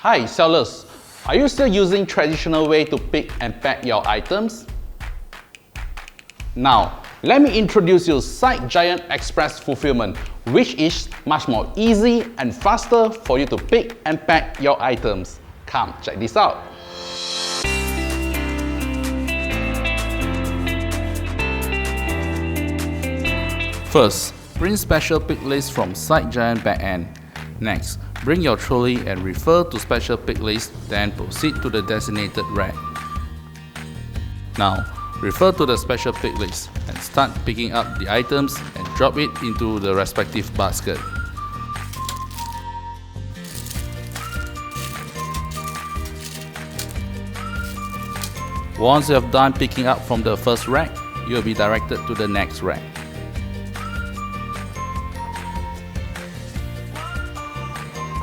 Hi sellers, are you still using traditional way to pick and pack your items? Now, let me introduce you SiteGiant Express Fulfillment, which is much more easy and faster for you to pick and pack your items. Come, check this out. First, print special pick list from SiteGiant backend. Next, bring your trolley and refer to special pick list, then proceed to the designated rack. Now, refer to the special pick list and start picking up the items and drop it into the respective basket. Once you have done picking up from the first rack, you will be directed to the next rack.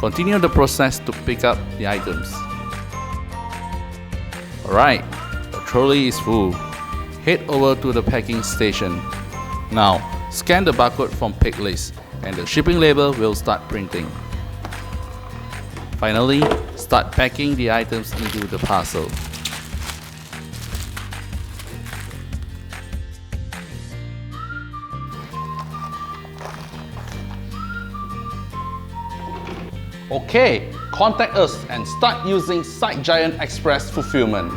Continue the process to pick up the items. Alright, the trolley is full. Head over to the packing station. Now, scan the barcode from pick list and the shipping label will start printing. Finally, start packing the items into the parcel. Okay, contact us and start using SiteGiant Express Fulfillment.